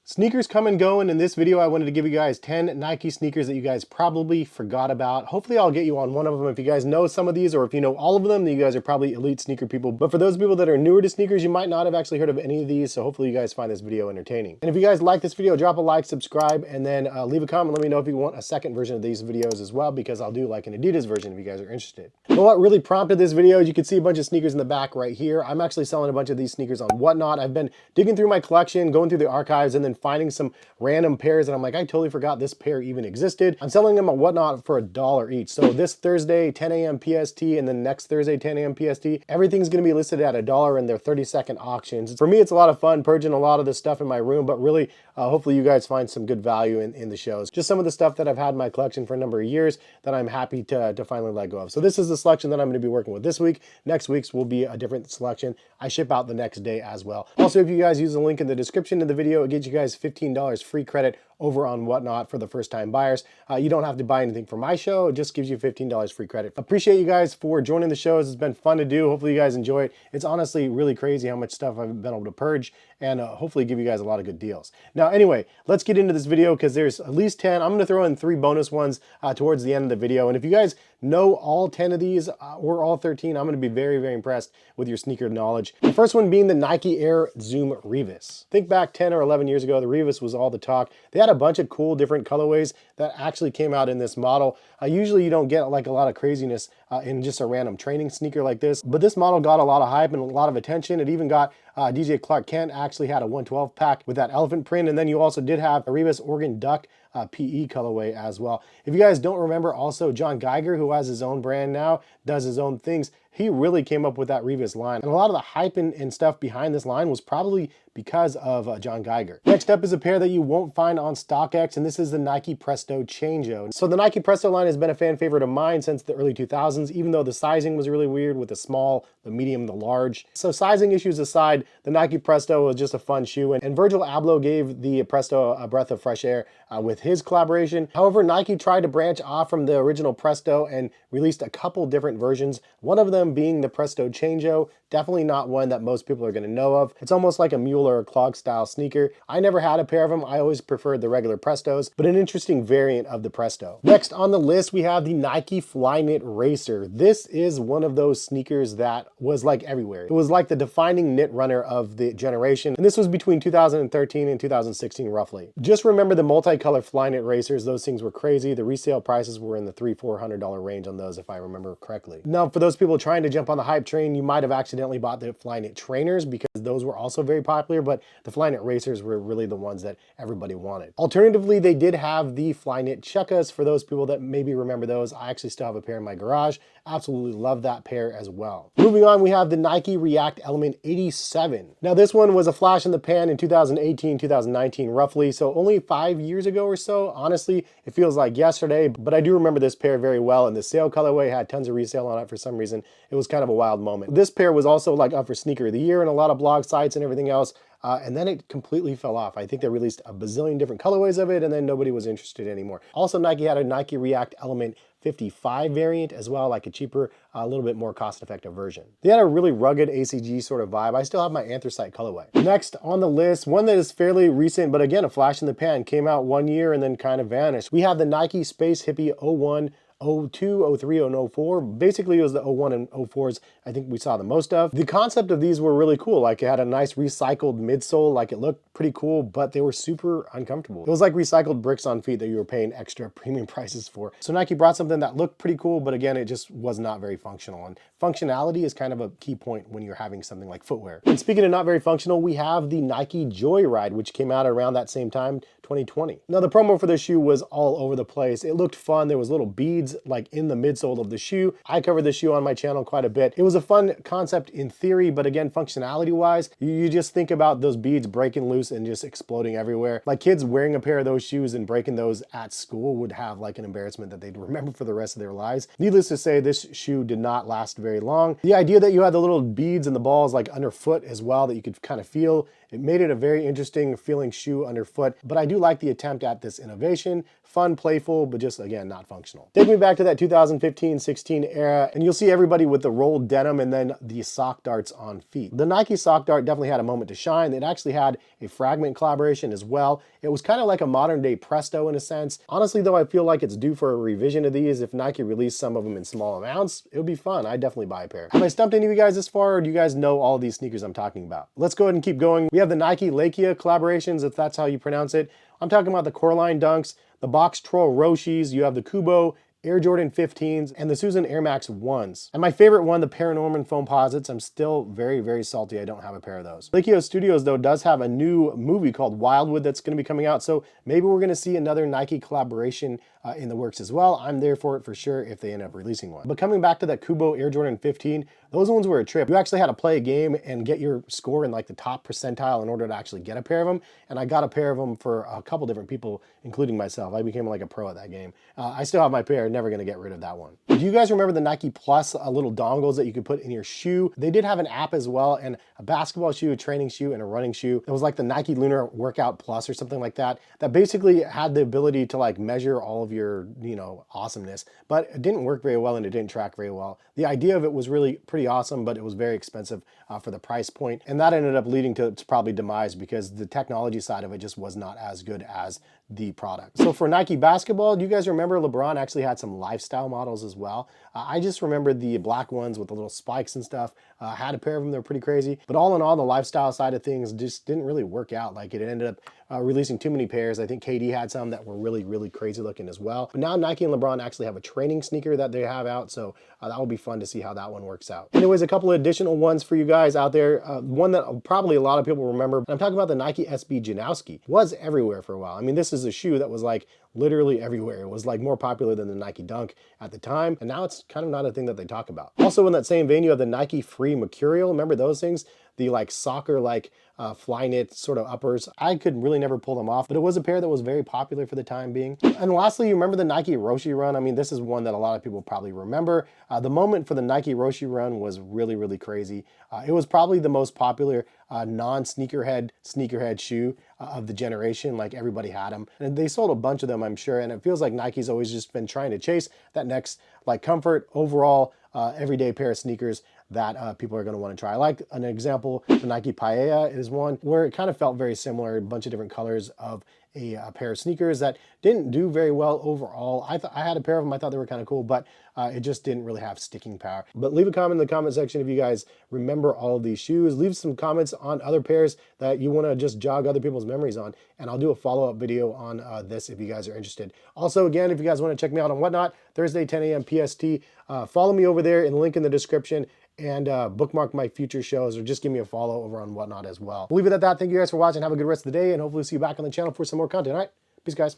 Sneakers come and go, and in this video I wanted to give you guys 10 Nike sneakers that you guys probably forgot about. Hopefully I'll get you on one of them. If you guys know some of these, or if you know all of them, then you guys are probably elite sneaker people. But for those people that are newer to sneakers, you might not have actually heard of any of these, so hopefully you guys find this video entertaining. And if you guys like this video, drop a like, subscribe, and then leave a comment. Let me know if you want a second version of these videos as well, because I'll do like an Adidas version if you guys are interested. But what really prompted this video is you can see a bunch of sneakers in the back right here. I'm actually selling a bunch of these sneakers on Whatnot. I've been digging through my collection, going through the archives, and then finding some random pairs, and I'm like, I totally forgot this pair even existed. I'm selling them on Whatnot for $1 each. So this Thursday, 10 a.m. PST, and then next Thursday, 10 a.m. PST, everything's gonna be listed at $1 in their 30-second auctions. For me, it's a lot of fun purging a lot of this stuff in my room, but really, hopefully you guys find some good value in the shows. Just some of the stuff that I've had in my collection for a number of years that I'm happy to finally let go of. So this is the selection that I'm gonna be working with this week. Next week's will be a different selection. I ship out the next day as well. Also, if you guys use the link in the description of the video, it gets you guys $15 free credit over on Whatnot for the first time buyers. You don't have to buy anything for my show. It just gives you $15 free credit. Appreciate you guys for joining the shows. It's been fun to do. Hopefully you guys enjoy it. It's honestly really crazy how much stuff I've been able to purge, and hopefully give you guys a lot of good deals. Now, anyway, let's get into this video because there's at least 10. I'm gonna throw in 3 bonus ones towards the end of the video. And if you guys know all 10 of these or all 13, I'm gonna be very, very impressed with your sneaker knowledge. The first one being the Nike Air Zoom Revis. Think back 10 or 11 years ago, the Revis was all the talk. They had a bunch of cool different colorways that actually came out in this model. Usually you don't get like a lot of craziness in just a random training sneaker like this, but this model got a lot of hype and a lot of attention. It even got DJ Clark Kent actually had a 112 pack with that elephant print, and then you also did have a Revis Oregon Duck PE colorway as well. If you guys don't remember, also John Geiger, who has his own brand now, does his own things, he really came up with that Revis line. And a lot of the hype and stuff behind this line was probably because of John Geiger. Next up is a pair that you won't find on StockX, and this is the Nike Presto Changjo. So the Nike Presto line has been a fan favorite of mine since the early 2000s, even though the sizing was really weird with the small, the medium, the large. So sizing issues aside, the Nike Presto was just a fun shoe, and Virgil Abloh gave the Presto a breath of fresh air with his collaboration. However, Nike tried to branch off from the original Presto and released a couple different versions, one of them being the Presto Changjo. Definitely not one that most people are going to know of. It's almost like a mule or a clog style sneaker. I never had a pair of them. I always preferred the regular Prestos, but an interesting variant of the Presto. Next on the list, we have the Nike Flyknit Racer. This is one of those sneakers that was like everywhere. It was like the defining knit runner of the generation, and this was between 2013 and 2016 roughly. Just remember the multicolor Flyknit Racers. Those things were crazy. The resale prices were in the $300-400 range on those, if I remember correctly. Now, for those people trying to jump on the hype train, you might have accidentally bought the Flyknit trainers because those were also very popular, but the Flyknit Racers were really the ones that everybody wanted. Alternatively, they did have the Flyknit Chukkas. For those people that maybe remember those, I actually still have a pair in my garage. Absolutely love that pair as well. Moving on, we have the Nike React Element 87. Now this one was a flash in the pan in 2018, 2019 roughly, so only 5 years ago or so. Honestly, it feels like yesterday, but I do remember this pair very well, and the sale colorway had tons of resale on it for some reason. It was kind of a wild moment. This pair was also like up for sneaker of the year and a lot of blog sites and everything else. And then it completely fell off. I think they released a bazillion different colorways of it, and then nobody was interested anymore. Also, Nike had a Nike React Element 55 variant as well, like a cheaper, a little bit more cost-effective version. They had a really rugged ACG sort of vibe. I still have my anthracite colorway. Next on the list, one that is fairly recent, but again, a flash in the pan, came out 1 year and then kind of vanished. We have the Nike Space Hippie 01, 02, 03, and 04. Basically, it was the 01 and 04s I think we saw the most of. The concept of these were really cool. Like, it had a nice recycled midsole, like it looked pretty cool, but they were super uncomfortable. It was like recycled bricks on feet that you were paying extra premium prices for. So Nike brought something that looked pretty cool, but again, it just was not very functional. And functionality is kind of a key point when you're having something like footwear. And speaking of not very functional, we have the Nike Joyride, which came out around that same time, 2020. Now the promo for this shoe was all over the place. It looked fun. There was little beads like in the midsole of the shoe. I covered the shoe on my channel quite a bit. It was a fun concept in theory, but again, functionality wise, you just think about those beads breaking loose and just exploding everywhere. Like, kids wearing a pair of those shoes and breaking those at school would have like an embarrassment that they'd remember for the rest of their lives. Needless to say, this shoe did not last very long. The idea that you had the little beads and the balls like underfoot as well that you could kind of feel, it made it a very interesting feeling shoe underfoot. But I do like the attempt at this innovation. Fun, playful, but just again, not functional. Take me me back to that 2015-16 era, and you'll see everybody with the rolled denim and then the sock darts on feet. The Nike sock dart definitely had a moment to shine. It actually had a Fragment collaboration as well. It was kind of like a modern day Presto in a sense. Honestly though, I feel like it's due for a revision of these. If Nike released some of them in small amounts, it would be fun. I'd definitely buy a pair. Have I stumped any of you guys this far, or do you guys know all these sneakers I'm talking about? Let's go ahead and keep going. We have the Nike Laika collaborations, if that's how you pronounce it. I'm talking about the Coraline Dunks, the Box Troll Roshes, you have the Kubo Air Jordan 15s, and the Susan Air Max 1s. And my favorite one, the Paranorman Foamposites. I'm still very, very salty I don't have a pair of those. Laika Studios, though, does have a new movie called Wildwood that's going to be coming out, so maybe we're going to see another Nike collaboration in the works as well. I'm there for it for sure if they end up releasing one. But coming back to that Kubo Air Jordan 15, those ones were a trip. You actually had to play a game and get your score in like the top percentile in order to actually get a pair of them. And I got a pair of them for a couple different people, including myself. I became like a pro at that game. I still have my pair, never gonna get rid of that one. Do you guys remember the Nike Plus little dongles that you could put in your shoe? They did have an app as well, and a basketball shoe, a training shoe, and a running shoe. It was like the Nike Lunar Workout Plus or something like that, that basically had the ability to like measure all of your, awesomeness, but it didn't work very well and it didn't track very well. The idea of it was really pretty awesome, but it was very expensive for the price point, and that ended up leading to its probably demise because the technology side of it just was not as good as the product. So for Nike basketball, do you guys remember LeBron actually had some lifestyle models as well? I just remember the black ones with the little spikes and stuff. I had a pair of them, they're pretty crazy. But all in all, the lifestyle side of things just didn't really work out. Like it ended up releasing too many pairs. I think KD had some that were really, really crazy looking as well. But now Nike and LeBron actually have a training sneaker that they have out, so that will be fun to see how that one works out. Anyways, a couple of additional ones for you guys out there. One that probably a lot of people remember, and I'm talking about the Nike SB Janowski. Was everywhere for a while. I mean, this is a shoe that was like literally everywhere. It was like more popular than the Nike Dunk at the time, and now it's kind of not a thing that they talk about. Also in that same vein, you have the Nike Free Mercurial. Remember those things? The like soccer like Flyknit sort of uppers. I could really never pull them off, but it was a pair that was very popular for the time being. And lastly, you remember the Nike Roshe run? I mean, this is one that a lot of people probably remember. The moment for the Nike Roshe run was really, really crazy. It was probably the most popular non-sneakerhead shoe of the generation. Like everybody had them, and they sold a bunch of them, I'm sure. And it feels like Nike's always just been trying to chase that next like comfort overall everyday pair of sneakers that people are going to want to try. I like an example, the Nike Paella is one where it kind of felt very similar, a bunch of different colors of a pair of sneakers that didn't do very well overall. I had a pair of them, I thought they were kind of cool, but it just didn't really have sticking power. But leave a comment in the comment section if you guys remember all of these shoes. Leave some comments on other pairs that you want to just jog other people's memories on, and I'll do a follow-up video on this if you guys are interested. Also, again, if you guys want to check me out on Whatnot, Thursday 10 a.m. PST, follow me over there in the link in the description, and bookmark my future shows, or just give me a follow over on Whatnot as well. We'll leave it at that. Thank you guys for watching. Have a good rest of the day, and hopefully see you back on the channel for some more content. All right, peace, guys.